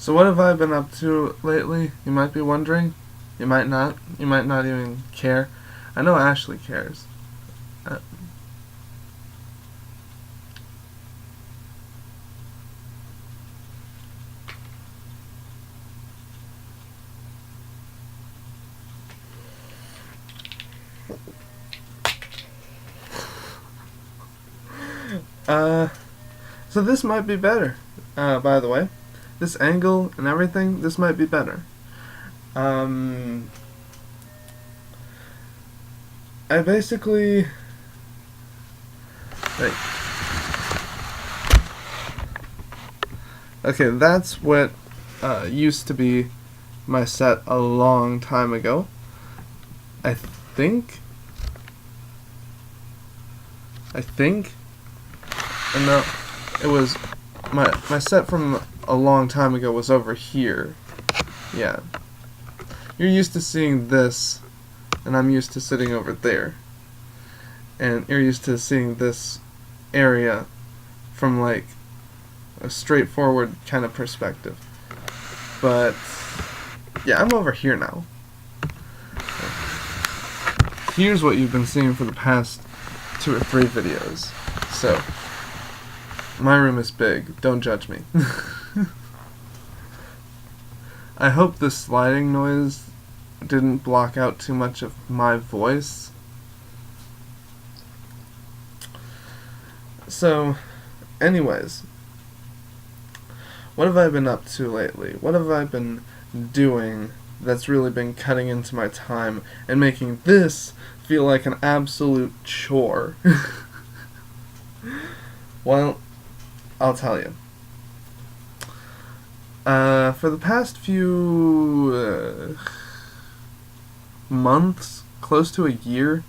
So what have I been up to lately? You might be wondering. You might not. You might not even care. I know Ashley cares. Uh, uh, so this might be better. By the way, this angle and everything, this might be better. I basically, like, okay, that's what used to be my set a long time ago. I think, and no, it was my set from a long time ago was over here. Yeah, you're used to seeing this, and I'm used to sitting over there, and you're used to seeing this area from like a straightforward kind of perspective. But yeah, I'm over here now. Here's what you've been seeing for the past 2 or 3 videos. So my room is big, don't judge me. I hope the sliding noise didn't block out too much of my voice. So, anyways, what have I been up to lately? What have I been doing that's really been cutting into my time and making this feel like an absolute chore? Well, I'll tell you. For the past few months, close to a year,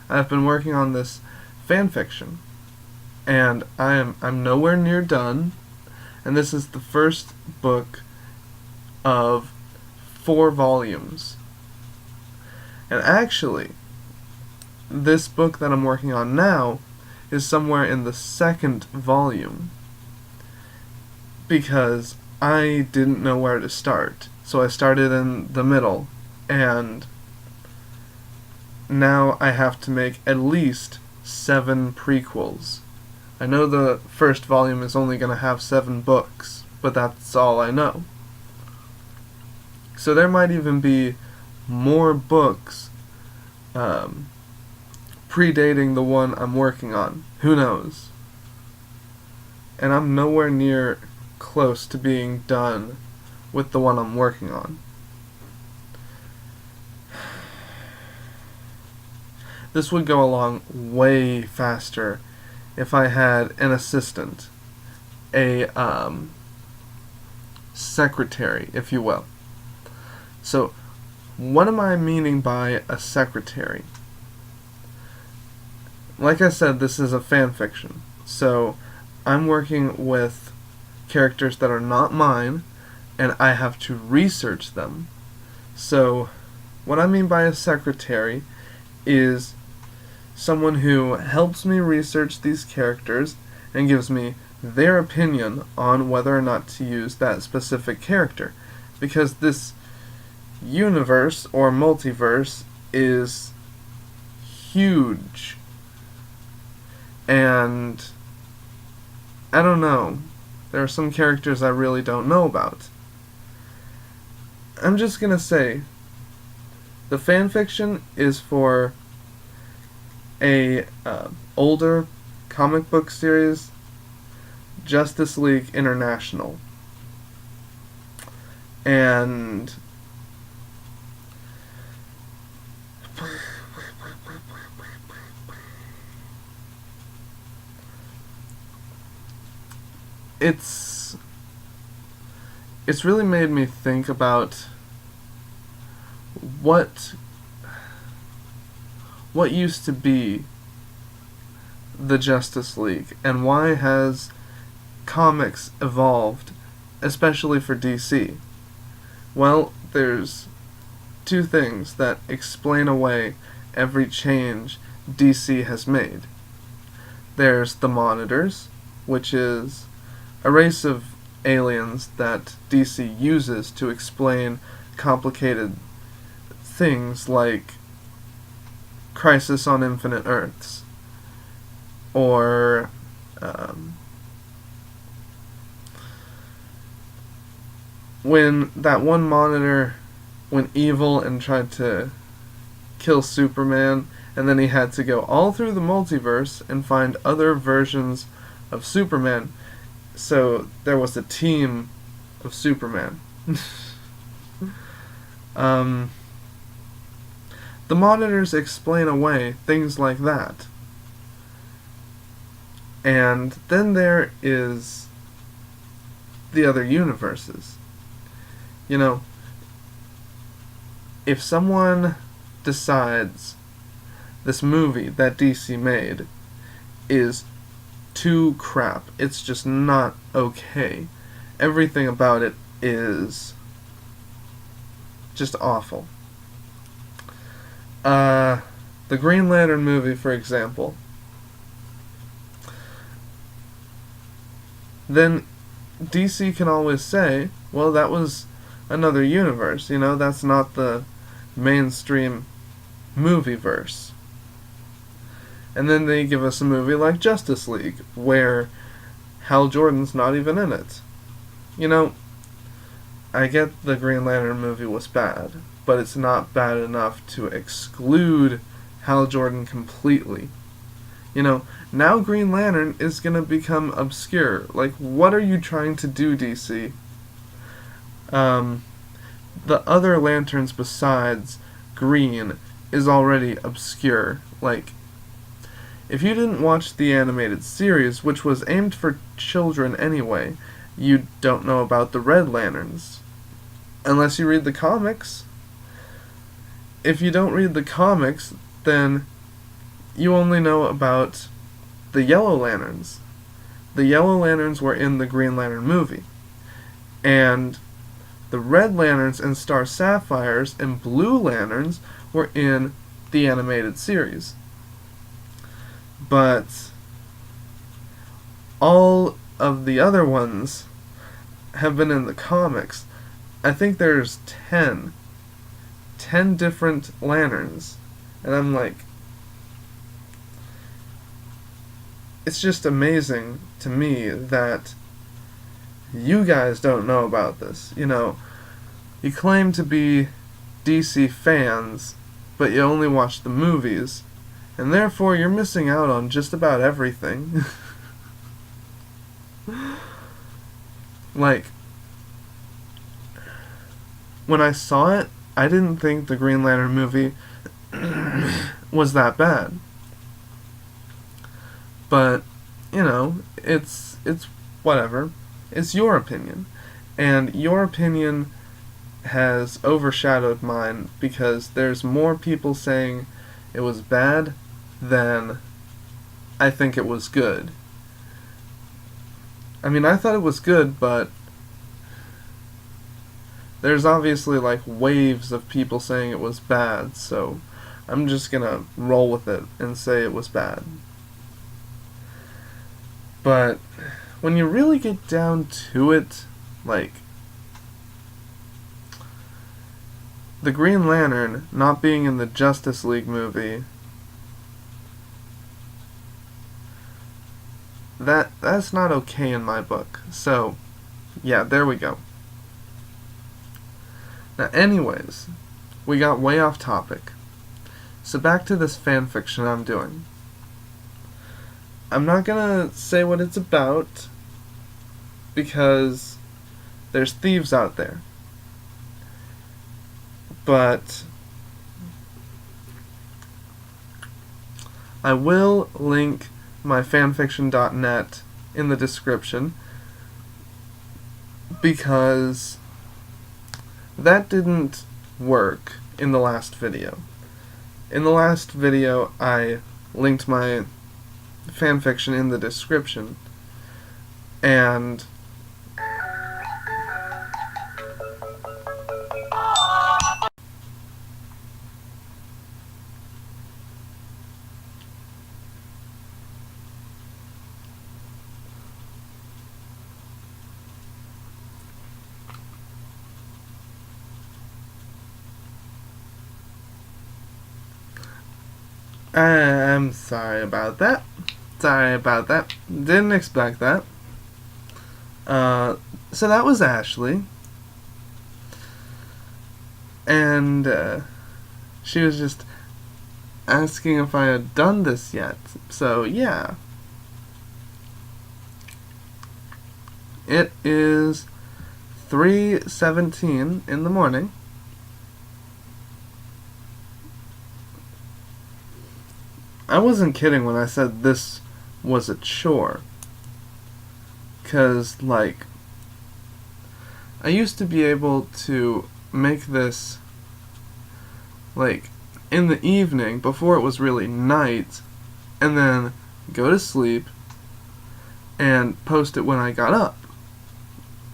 I've been working on this fanfiction, and I'm nowhere near done. And this is the first book of 4 volumes. And actually, this book that I'm working on now is somewhere in the 2nd volume, because I didn't know where to start. So I started in the middle, and now I have to make at least 7 prequels. I know the first volume is only going to have 7 books, but that's all I know. So there might even be more books predating the one I'm working on. Who knows? And I'm nowhere near close to being done with the one I'm working on. This would go along way faster if I had an assistant, a secretary, if you will. So, what am I meaning by a secretary? Like I said, this is a fan fiction, so I'm working with characters that are not mine, and I have to research them. So, what I mean by a secretary is someone who helps me research these characters and gives me their opinion on whether or not to use that specific character. Because this universe or multiverse is huge. And I don't know. There are some characters I really don't know about. I'm just gonna say, the fanfiction is for a older comic book series, Justice League International. And it's really made me think about what used to be the Justice League, and why has comics evolved, especially for DC? Well, there's 2 things that explain away every change DC has made. There's the Monitors, which is a race of aliens that DC uses to explain complicated things like Crisis on Infinite Earths, or when that one Monitor went evil and tried to kill Superman, and then he had to go all through the multiverse and find other versions of Superman. So there was a team of Superman. The Monitors explain away things like that. And then there is the other universes. You know, if someone decides this movie that DC made is too crap, it's just not okay, everything about it is just awful. The Green Lantern movie, for example, then DC can always say, well, that was another universe, you know, that's not the mainstream movie-verse. And then they give us a movie like Justice League, where Hal Jordan's not even in it. You know, I get the Green Lantern movie was bad, but it's not bad enough to exclude Hal Jordan completely. You know, now Green Lantern is going to become obscure. Like, what are you trying to do, DC? The other lanterns besides Green is already obscure. Like, if you didn't watch the animated series, which was aimed for children anyway, you don't know about the Red Lanterns. Unless you read the comics. If you don't read the comics, then you only know about the Yellow Lanterns. The Yellow Lanterns were in the Green Lantern movie. And the Red Lanterns and Star Sapphires and Blue Lanterns were in the animated series. But all of the other ones have been in the comics. I think there's 10 different lanterns. And I'm like, it's just amazing to me that you guys don't know about this. You know, you claim to be DC fans, but you only watch the movies, and therefore you're missing out on just about everything. Like, when I saw it, I didn't think the Green Lantern movie was that bad. But, you know, it's whatever. It's your opinion. And your opinion has overshadowed mine because there's more people saying it was bad than I think it was good. I mean, I thought it was good, but there's obviously like waves of people saying it was bad, so I'm just gonna roll with it and say it was bad. But when you really get down to it, like, the Green Lantern not being in the Justice League movie, that's not okay in my book. So, yeah, there we go. Now, anyways, we got way off topic. So back to this fanfiction I'm doing. I'm not gonna say what it's about, because there's thieves out there. But I will link my fanfiction.net in the description, because that didn't work in the last video. In the last video, I linked my fanfiction in the description, and I'm sorry about that. Sorry about that. Didn't expect that. So that was Ashley. And she was just asking if I had done this yet. So, yeah. It is 3:17 in the morning. I wasn't kidding when I said this was a chore. 'Cause, like, I used to be able to make this, like, in the evening, before it was really night, and then go to sleep, and post it when I got up.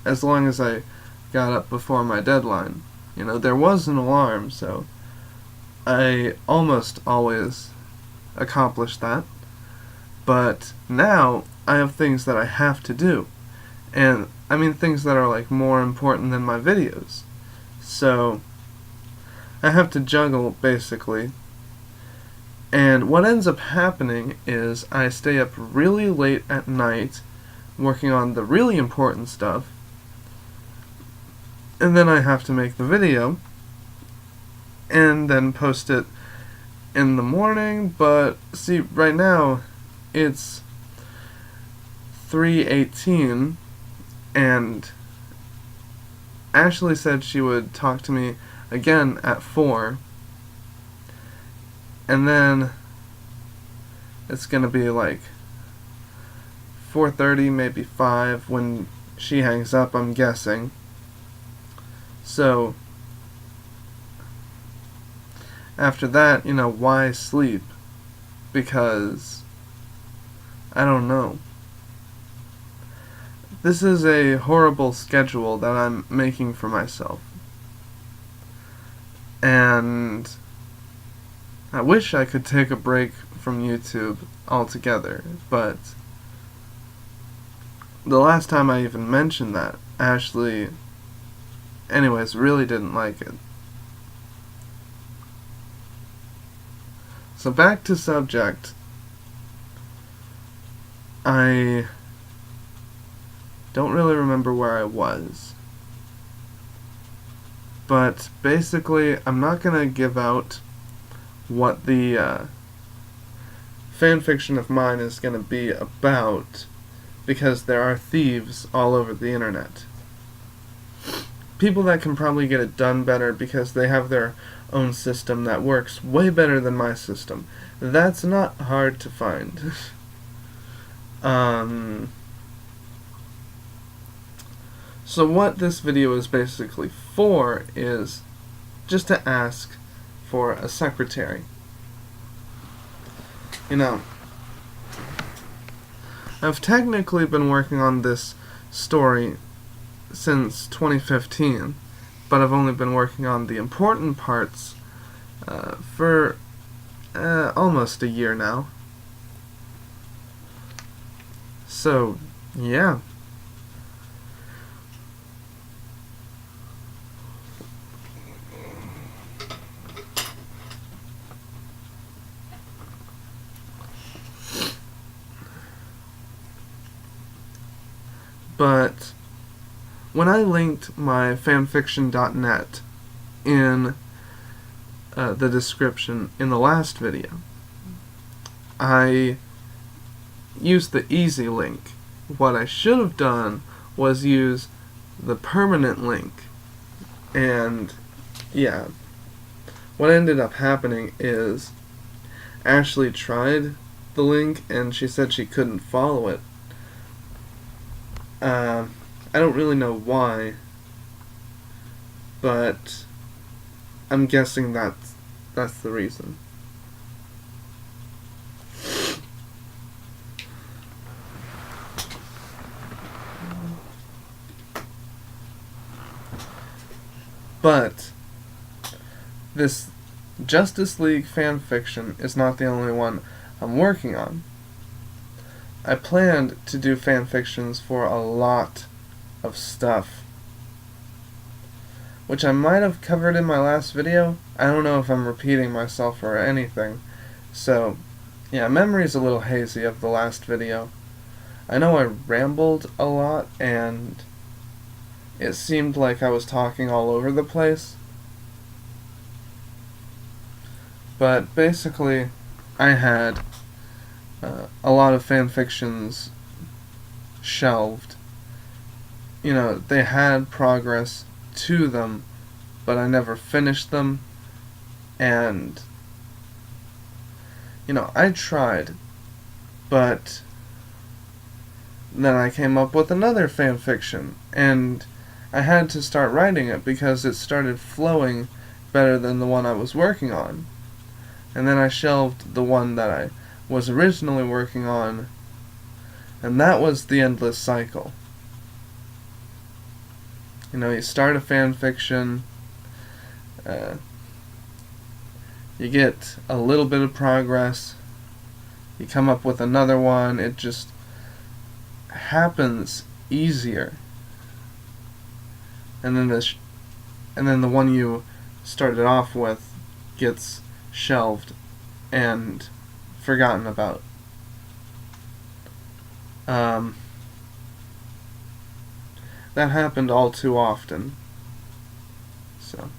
As long as I got up before my deadline. You know, there was an alarm, so I almost always accomplished that. But now, I have things that I have to do. And, I mean things that are, like, more important than my videos. So, I have to juggle, basically. And what ends up happening is I stay up really late at night working on the really important stuff, and then I have to make the video and then post it in the morning. But see, right now it's 3:18 and Ashley said she would talk to me again at 4, and then it's gonna be like 4:30, maybe 5 when she hangs up, I'm guessing. So after that, you know, why sleep? Because I don't know. This is a horrible schedule that I'm making for myself. And I wish I could take a break from YouTube altogether, but the last time I even mentioned that, Ashley, anyways, really didn't like it. So back to subject. I don't really remember where I was. But basically, I'm not going to give out what the fanfiction of mine is going to be about, because there are thieves all over the internet. People that can probably get it done better because they have their own system that works way better than my system. That's not hard to find. So what this video is basically for is just to ask for a secretary. You know, I've technically been working on this story since 2015, but I've only been working on the important parts for almost a year now. So, yeah. But when I linked my fanfiction.net in the description in the last video, I used the easy link. What I should have done was use the permanent link. And yeah, what ended up happening is Ashley tried the link and she said she couldn't follow it. I don't really know why, but I'm guessing that's the reason. But this Justice League fanfiction is not the only one I'm working on. I planned to do fanfictions for a lot of stuff, which I might have covered in my last video. I don't know if I'm repeating myself or anything, So, yeah, memory's a little hazy of the last video. I know I rambled a lot, and it seemed like I was talking all over the place. But basically, I had a lot of fanfictions shelved. You know, they had progress to them, but I never finished them, and, you know, I tried, but then I came up with another fanfiction, and I had to start writing it because it started flowing better than the one I was working on. And then I shelved the one that I was originally working on, and that was the endless cycle. You know, you start a fanfiction, you get a little bit of progress, you come up with another one, it just happens easier. And then the one you started off with gets shelved and forgotten about. That happened all too often. So,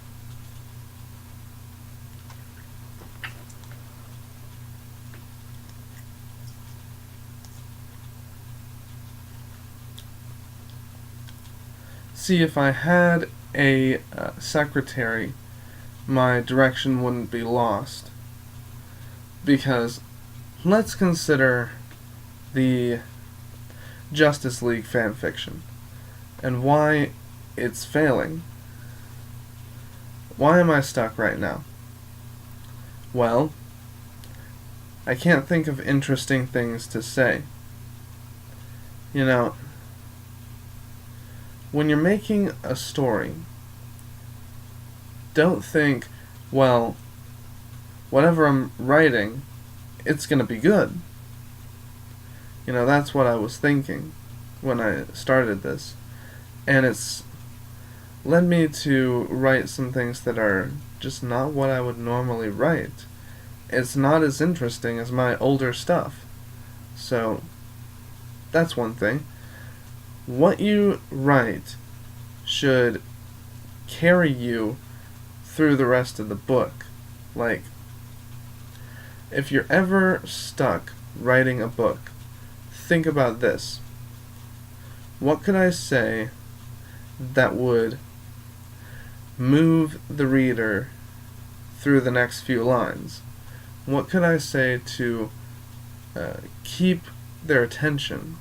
see, if I had a secretary, my direction wouldn't be lost. Because let's consider the Justice League fanfiction and why it's failing. Why am I stuck right now? Well, I can't think of interesting things to say. You know, when you're making a story, don't think, well, whatever I'm writing, it's gonna be good. You know, that's what I was thinking when I started this. And it's led me to write some things that are just not what I would normally write. It's not as interesting as my older stuff. So, that's one thing. What you write should carry you through the rest of the book. Like, if you're ever stuck writing a book, think about this. What could I say that would move the reader through the next few lines? What could I say to keep their attention?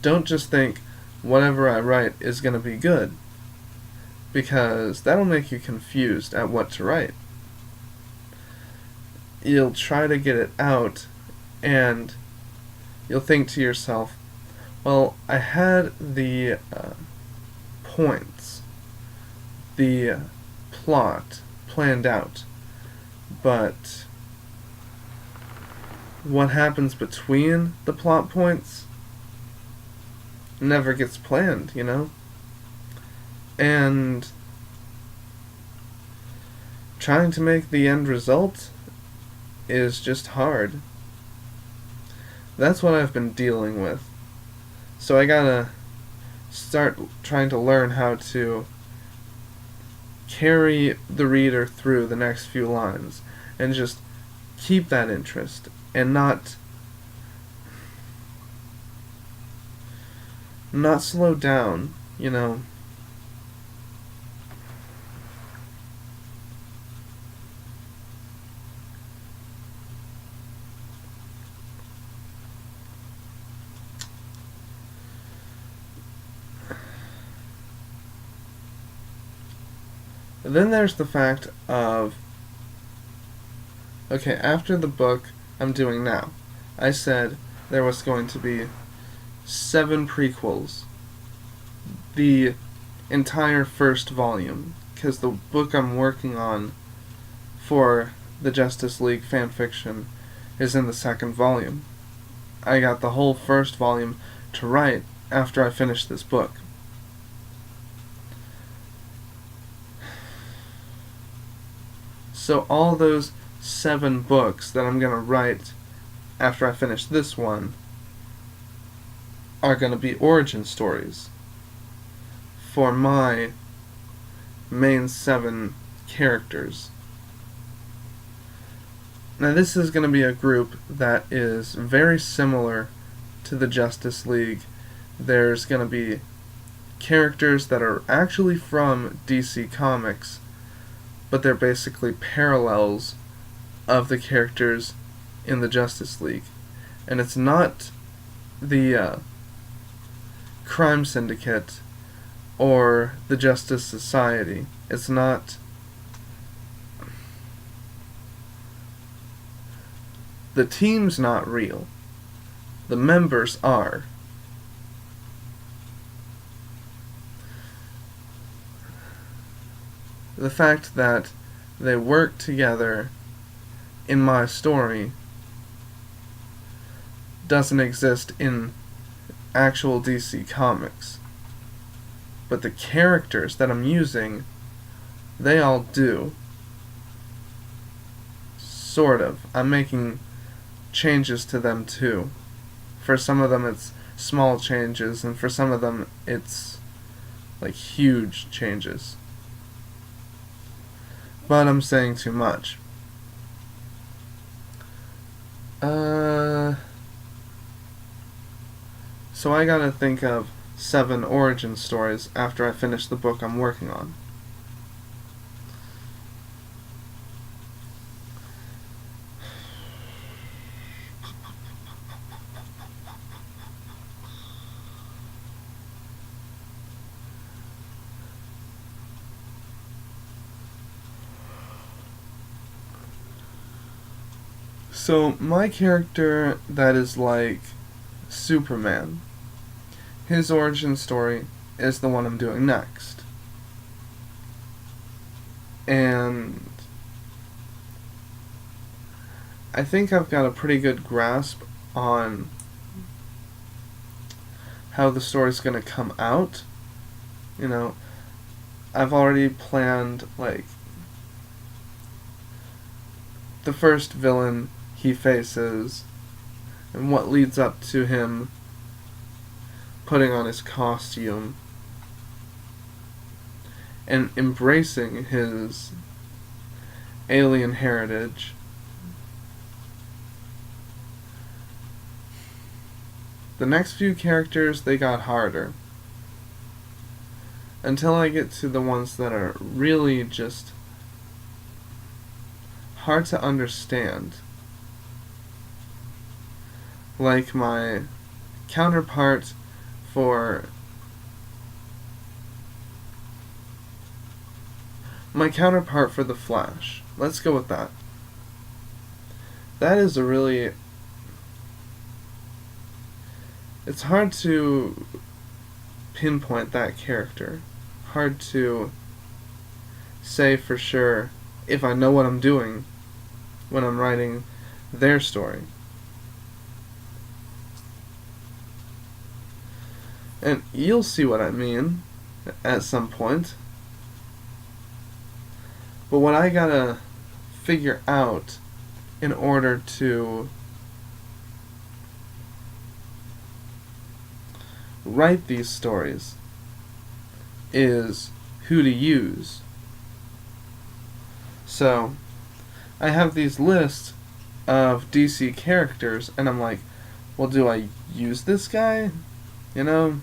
Don't just think whatever I write is going to be good, because that'll make you confused at what to write. You'll try to get it out, and you'll think to yourself, well, I had the points, the plot planned out, but what happens between the plot points never gets planned, you know? And trying to make the end result is just hard. That's what I've been dealing with. So I gotta start trying to learn how to carry the reader through the next few lines and just keep that interest and not slow down, you know. Then there's the fact of, okay, after the book I'm doing now, I said there was going to be 7 prequels, the entire first volume, because the book I'm working on for the Justice League fanfiction is in the 2nd volume. I got the whole first volume to write after I finished this book. So all those 7 books that I'm going to write after I finish this one are going to be origin stories for my main 7 characters. Now this is going to be a group that is very similar to the Justice League. There's going to be characters that are actually from DC Comics, but they're basically parallels of the characters in the Justice League. And it's not the Crime Syndicate or the Justice Society. It's not the team's not real. The members are. The fact that they work together in my story doesn't exist in actual DC Comics. But the characters that I'm using, they all do. Sort of. I'm making changes to them too. For some of them it's small changes, and for some of them it's like huge changes. But I'm saying too much. So I gotta think of 7 origin stories after I finish the book I'm working on. So my character that is like Superman, his origin story is the one I'm doing next. And I think I've got a pretty good grasp on how the story's going to come out. You know, I've already planned, like, the first villain he faces and what leads up to him putting on his costume and embracing his alien heritage. The next few characters, they got harder. Until I get to the ones that are really just hard to understand. Like my counterpart for the Flash. Let's go with that. That is a really... It's hard to pinpoint that character. Hard to say for sure if I know what I'm doing when I'm writing their story. And you'll see what I mean at some point. But what I gotta figure out in order to write these stories is who to use. So, I have these lists of DC characters, and I'm like, well, do I use this guy? You know?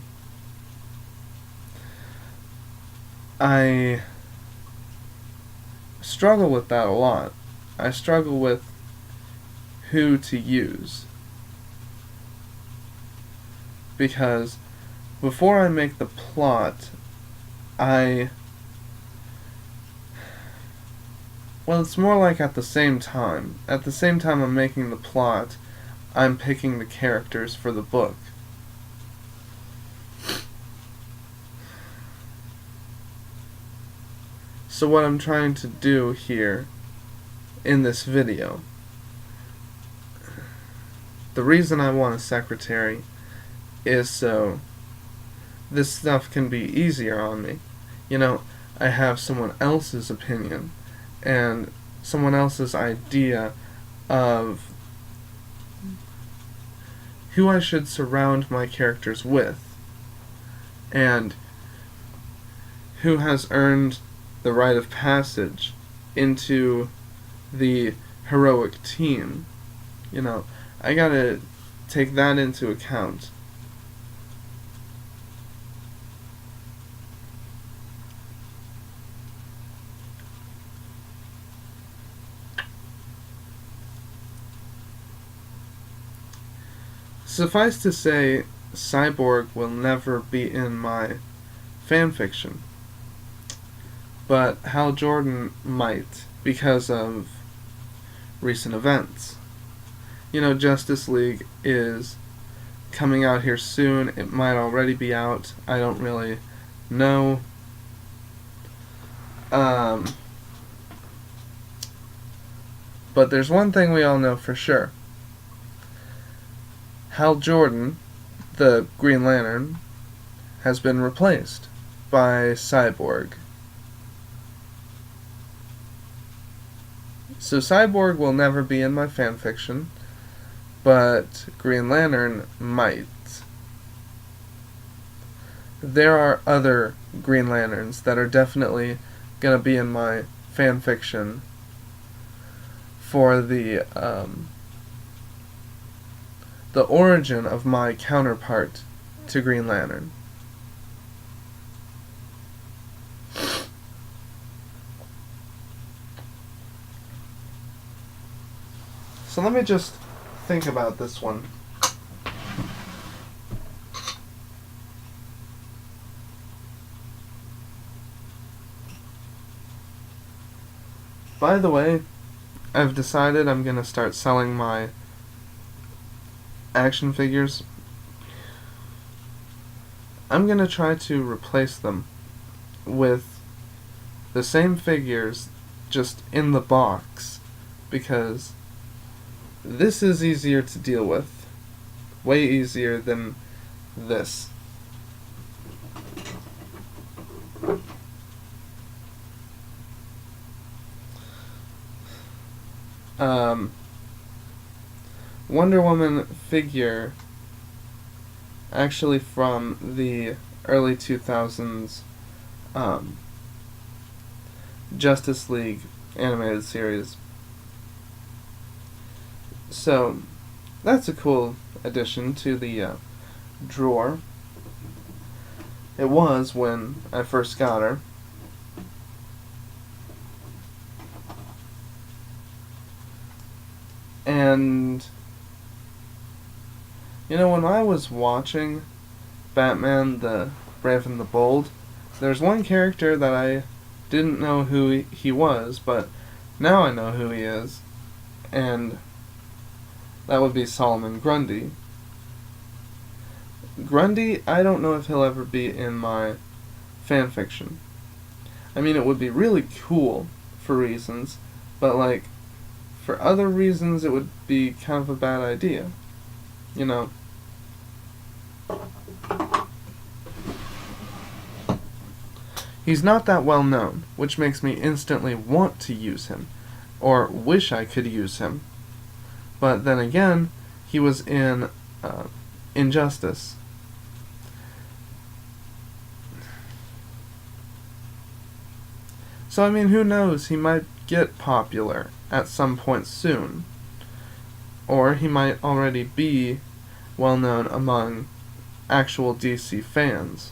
I struggle with that a lot. I struggle with who to use. Because before I make the plot, well, it's more like at the same time. At the same time I'm making the plot, I'm picking the characters for the book. So what I'm trying to do here in this video, the reason I want a secretary is so this stuff can be easier on me. You know, I have someone else's opinion, and someone else's idea of who I should surround my characters with, and who has earned the rite of passage into the heroic team. You know, I gotta take that into account. Suffice to say, Cyborg will never be in my fanfiction, but Hal Jordan might because of recent events. You know, Justice League is coming out here soon. It might already be out. I don't really know. But there's one thing we all know for sure. Hal Jordan, the Green Lantern, has been replaced by Cyborg. So Cyborg will never be in my fanfiction, but Green Lantern might. There are other Green Lanterns that are definitely going to be in my fanfiction for the origin of my counterpart to Green Lantern. So let me just think about this one. By the way, I've decided I'm going to start selling my action figures. I'm going to try to replace them with the same figures, just in the box, because this is easier to deal with. Way easier than this. Wonder Woman figure, actually from the early 2000s Justice League animated series. So that's a cool addition to the drawer. It was when I first got her. And you know, when I was watching Batman the Brave and the Bold, there's one character that I didn't know who he was, but now I know who he is, and that would be Solomon Grundy. Grundy, I don't know if he'll ever be in my fanfiction. I mean, it would be really cool for reasons, but like, for other reasons it would be kind of a bad idea. You know. He's not that well known, which makes me instantly want to use him, or wish I could use him. But then again, he was in Injustice. So I mean, who knows, he might get popular at some point soon. Or he might already be well known among actual DC fans.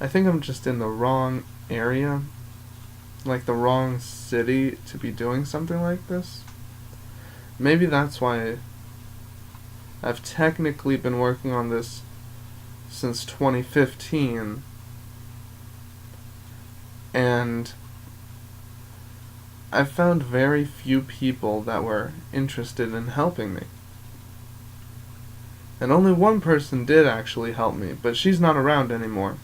I think I'm just in the wrong area, like the wrong city to be doing something like this. Maybe that's why I've technically been working on this since 2015, and I've found very few people that were interested in helping me. And only one person did actually help me, but she's not around anymore.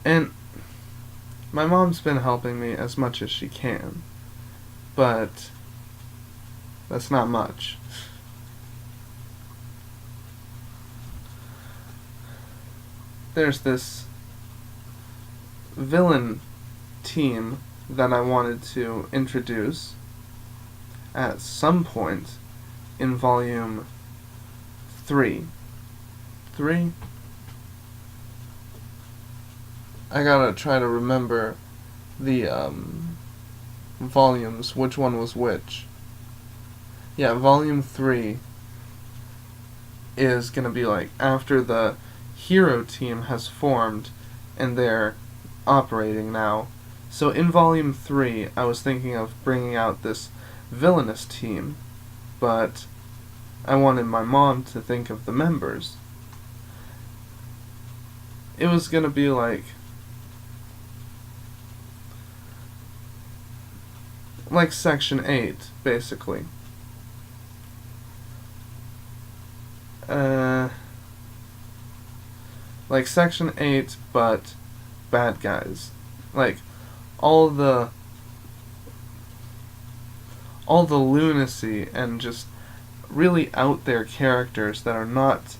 And my mom's been helping me as much as she can. but that's not much. There's this villain team that I wanted to introduce at some point in volume 3. 3? I gotta try to remember the volumes, which one was which. Yeah, volume 3 is gonna be like after the hero team has formed and they're operating now. So in volume 3, I was thinking of bringing out this villainous team, but I wanted my mom to think of the members. It was gonna be like Section 8, basically. Like Section 8, but bad guys. Like, all the lunacy and just really out there characters that are not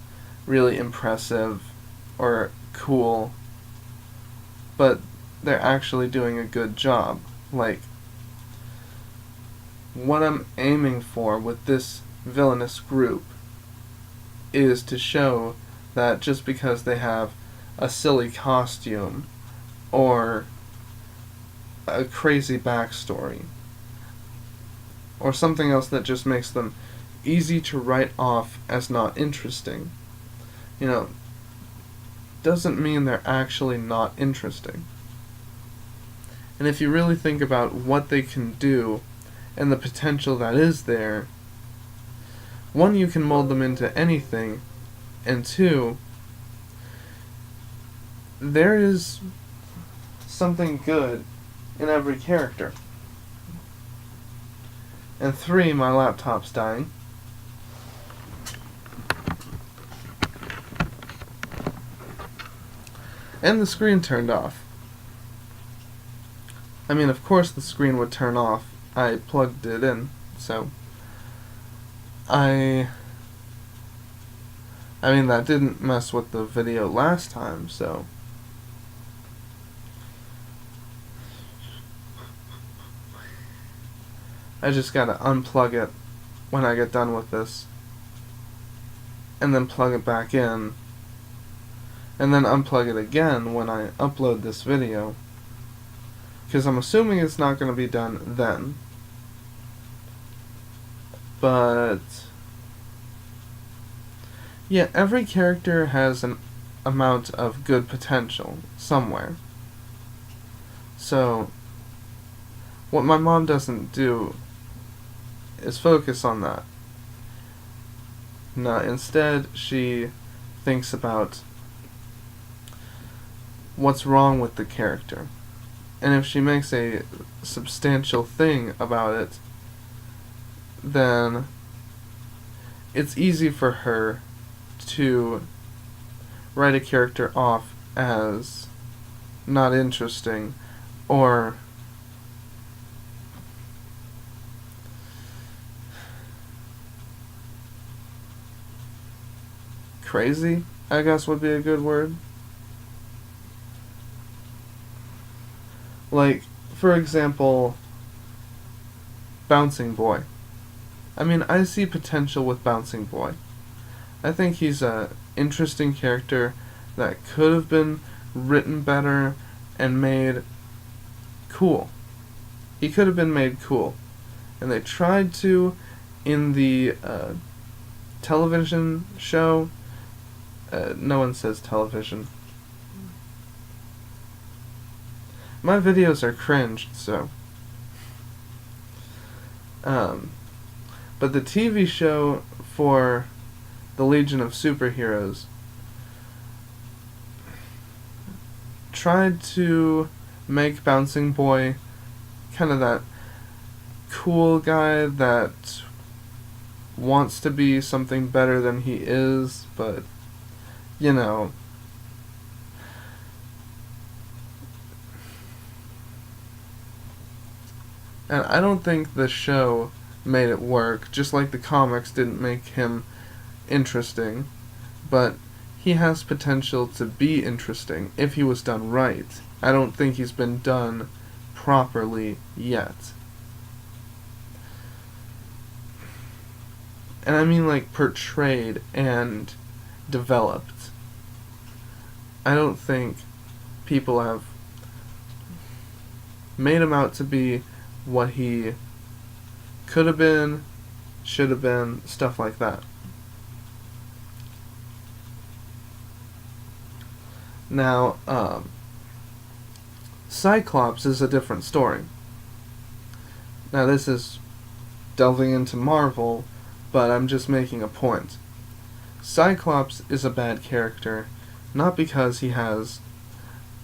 really impressive or cool, but they're actually doing a good job. Like, what I'm aiming for with this villainous group is to show that just because they have a silly costume or a crazy backstory or something else that just makes them easy to write off as not interesting, doesn't mean they're actually not interesting. And if you really think about what they can do and the potential that is there, one, you can mold them into anything, and two, there is something good in every character. And three, my laptop's dying. And the screen turned off. I mean, of course the screen would turn off. I plugged it in, so I mean, that didn't mess with the video last time, so I just gotta unplug it when I get done with this, and then plug it back in, and then unplug it again when I upload this video, because I'm assuming it's not going to be done then. But yeah, every character has an amount of good potential somewhere. So what my mom doesn't do is focus on that. No, instead she thinks about what's wrong with the character. And if she makes a substantial thing about it, then it's easy for her to write a character off as not interesting or crazy, I guess would be a good word. Like, for example, Bouncing Boy. I mean, I see potential with Bouncing Boy. I think he's a interesting character that could have been written better and made cool. He could have been made cool. And they tried to in the television show. No one says television. My videos are cringe, so. But the TV show for the Legion of Superheroes tried to make Bouncing Boy kind of that cool guy that wants to be something better than he is, but, you know, And I don't think the show made it work, just like the comics didn't make him interesting, but he has potential to be interesting if he was done right. I don't think he's been done properly yet. And I mean like portrayed and developed. I don't think people have made him out to be what he could have been, should have been, stuff like that. Now, Cyclops is a different story. Now, this is delving into Marvel, but I'm just making a point. Cyclops is a bad character, not because he has,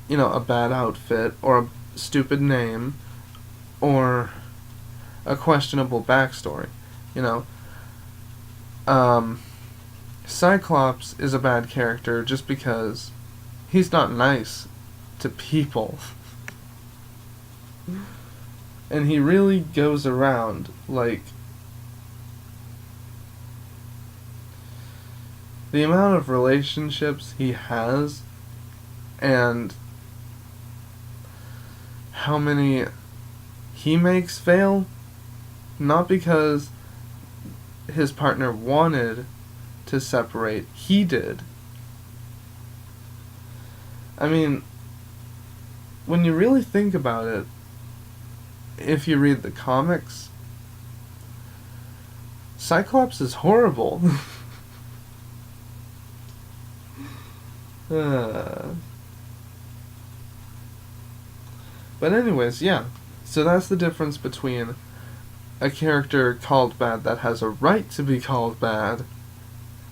a bad outfit, or a stupid name, or a questionable backstory, Cyclops is a bad character just because he's not nice to people. And he really goes around, like, the amount of relationships he has and how many he makes fail, not because his partner wanted to separate, he did. I mean, when you really think about it, if you read the comics, Cyclops is horrible. But anyways, yeah. So that's the difference between a character called bad that has a right to be called bad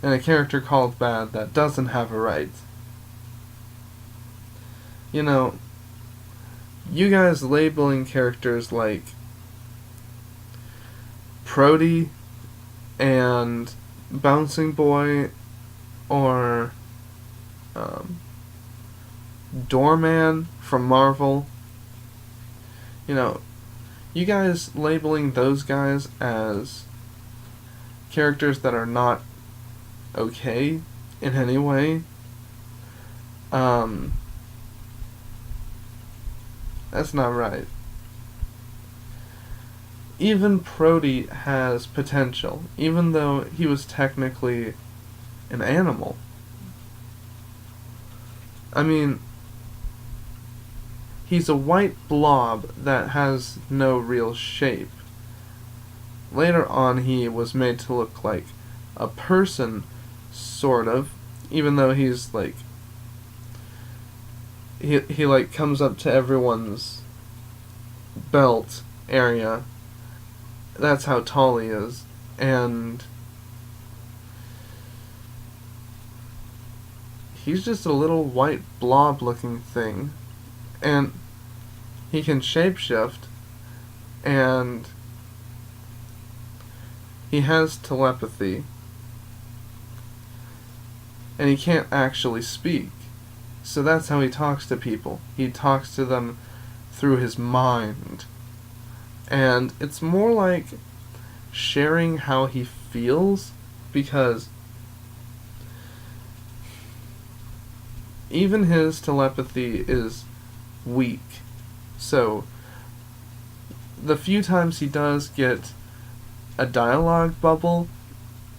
and a character called bad that doesn't have a right. You guys labeling characters like Prody and Bouncing Boy or Doorman from Marvel, you guys labeling those guys as characters that are not okay in any way, that's not right. Even Prody has potential, even though he was technically an animal. I mean, he's a white blob that has no real shape. Later on, he was made to look like a person, sort of, even though he's like, he like comes up to everyone's belt area. That's how tall he is. And he's just a little white blob looking thing. And he can shapeshift, and he has telepathy, and he can't actually speak. So that's how he talks to people. He talks to them through his mind. And it's more like sharing how he feels, because even his telepathy is weak. So the few times he does get a dialogue bubble,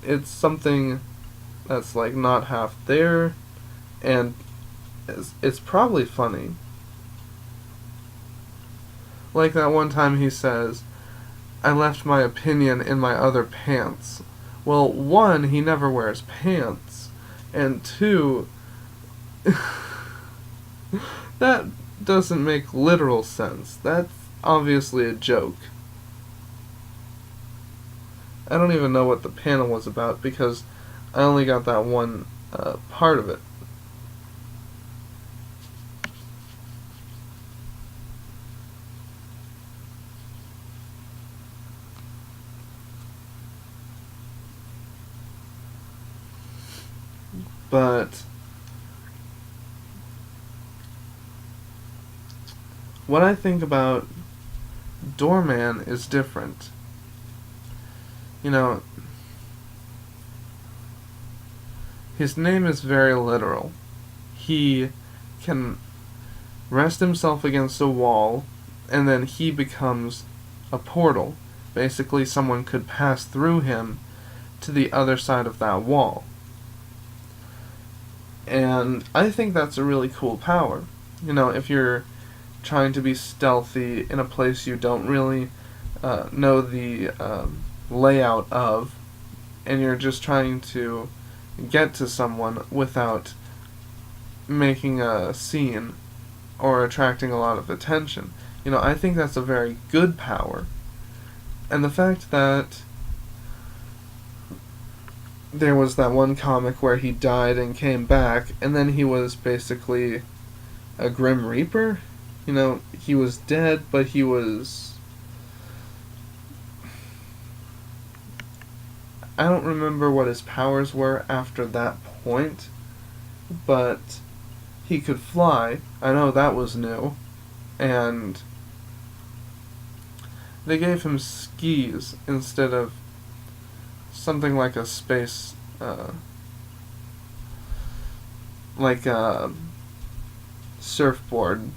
it's something that's like not half there, and it's probably funny. Like that one time he says, "I left my opinion in my other pants." Well, one, he never wears pants, and two, that doesn't make literal sense. That's obviously a joke. I don't even know what the panel was about because I only got that one part of it. But what I think about Doorman is different. You know, his name is very literal. He can rest himself against a wall, and then he becomes a portal. Basically, someone could pass through him to the other side of that wall. And I think that's a really cool power. You know, if you're trying to be stealthy in a place you don't really know the layout of, and you're just trying to get to someone without making a scene or attracting a lot of attention. You know, I think that's a very good power. And the fact that there was that one comic where he died and came back, and then he was basically a Grim Reaper. You know, he was dead, but he was... I don't remember what his powers were after that point, but he could fly. I know that was new. And they gave him skis instead of something like a space, like a surfboard.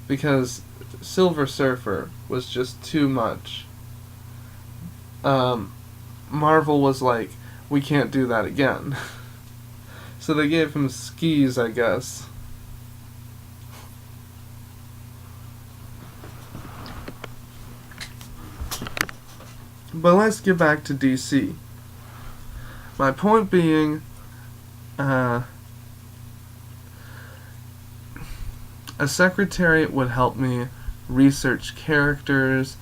Because Silver Surfer was just too much. Marvel was like, we can't do that again. So they gave him skis, I guess. But let's get back to DC. My point being, a secretary would help me research characters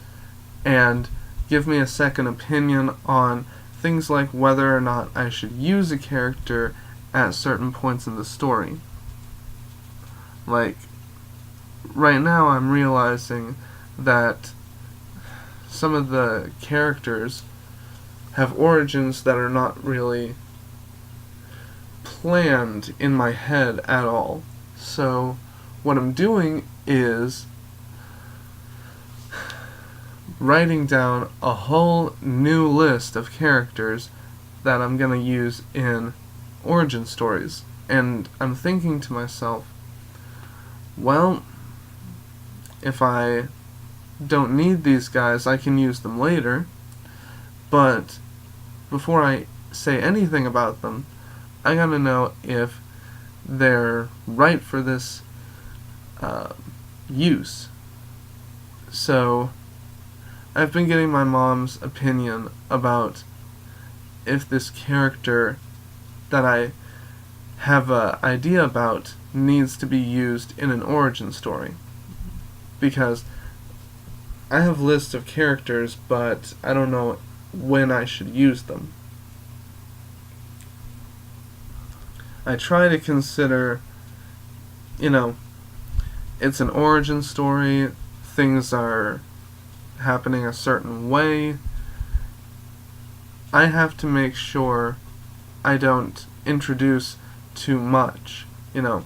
and give me a second opinion on things like whether or not I should use a character at certain points in the story. Like, right now I'm realizing that some of the characters have origins that are not really planned in my head at all. So what I'm doing is writing down a whole new list of characters that I'm going to use in origin stories. And I'm thinking to myself, well, if I don't need these guys, I can use them later. But before I say anything about them, I gotta know if they're right for this use. So I've been getting my mom's opinion about if this character that I have an idea about needs to be used in an origin story. Because I have lists of characters, but I don't know when I should use them. I try to consider, you know, it's an origin story, things are happening a certain way. I have to make sure I don't introduce too much, you know.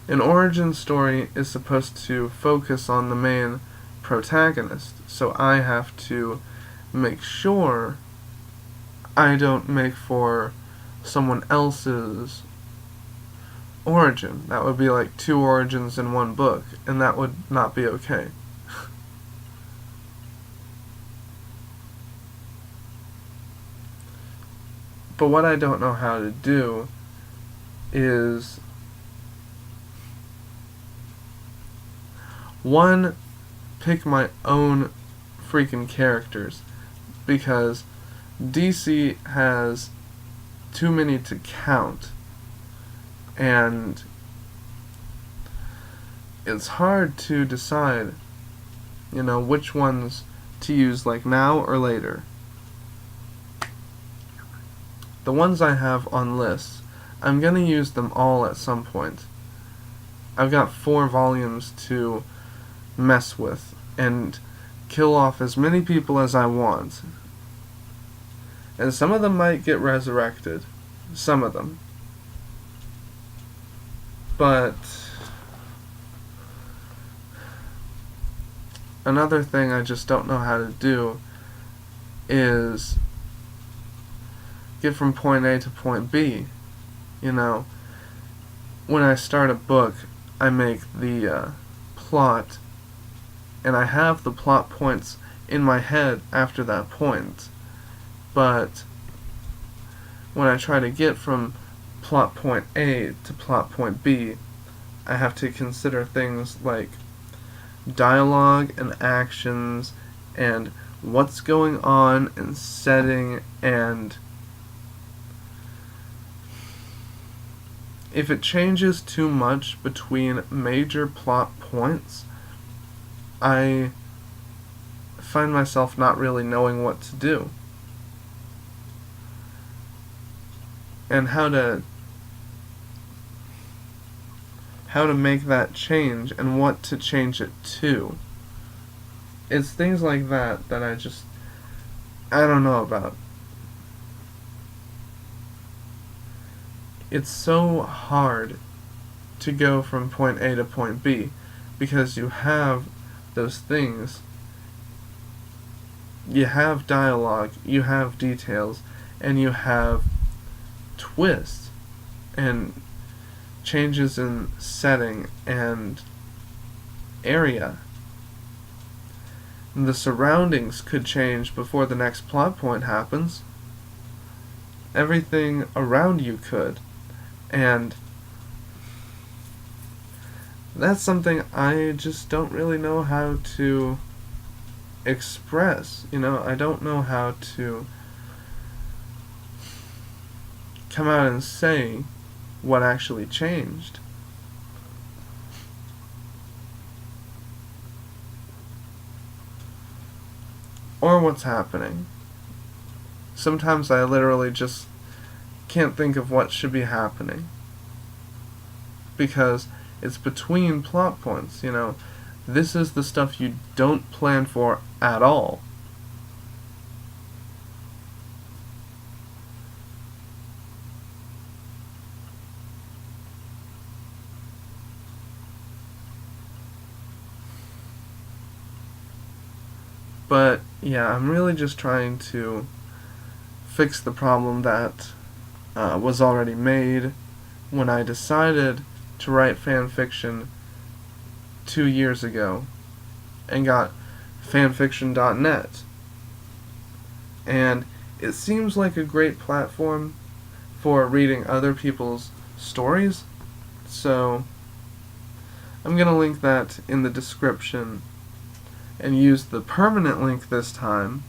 An origin story is supposed to focus on the main protagonist, so I have to make sure I don't make for someone else's origin. That would be like 2 origins in one book, and that would not be okay. But what I don't know how to do is, one, pick my own freaking characters, because DC has too many to count, and it's hard to decide, you know, which ones to use, like now or later. The ones I have on lists, I'm gonna use them all at some point. I've got 4 volumes to mess with and kill off as many people as I want. And some of them might get resurrected. Some of them. But another thing I just don't know how to do is get from point A to point B. You know, when I start a book, I make the plot, and I have the plot points in my head after that point. But when I try to get from plot point A to plot point B, I have to consider things like dialogue and actions and what's going on and setting, and if it changes too much between major plot points, I find myself not really knowing what to do and how to make that change and what to change it to. It's things like that that I don't know about. It's so hard to go from point A to point B because you have those things. You have dialogue, you have details, and you have twists and changes in setting and area. The surroundings could change before the next plot point happens. Everything around you could. And that's something I just don't really know how to express. You know, I don't know how to come out and say what actually changed. Or what's happening. Sometimes I literally just can't think of what should be happening because it's between plot points, you know. This is the stuff you don't plan for at all. But yeah, I'm really just trying to fix the problem that was already made when I decided to write fan fiction 2 years ago and got fanfiction.net. And it seems like a great platform for reading other people's stories, so I'm going to link that in the description and use the permanent link this time,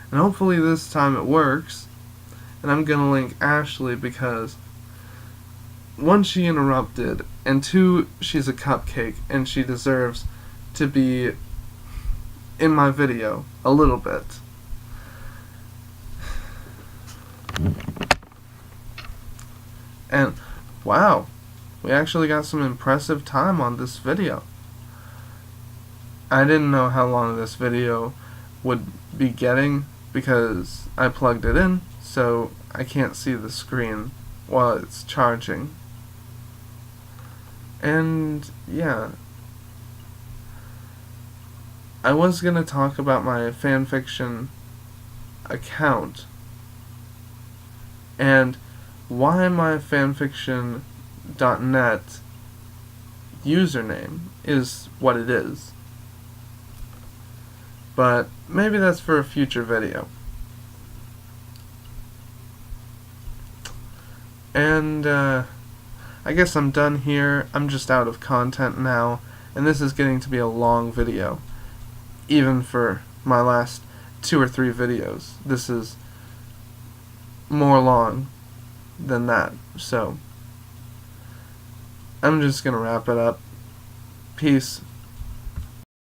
and hopefully this time it works. And I'm gonna link Ashley because 1, she interrupted, and 2, she's a cupcake and she deserves to be in my video a little bit. And wow, we actually got some impressive time on this video. I didn't know how long this video would be getting because I plugged it in, so I can't see the screen while it's charging. And yeah, I was gonna talk about my fanfiction account and why my fanfiction.net username is what it is. But maybe that's for a future video. And I guess I'm done here. I'm just out of content now, and this is getting to be a long video. Even for my last 2 or 3 videos, this is more long than that. So I'm just gonna wrap it up. Peace.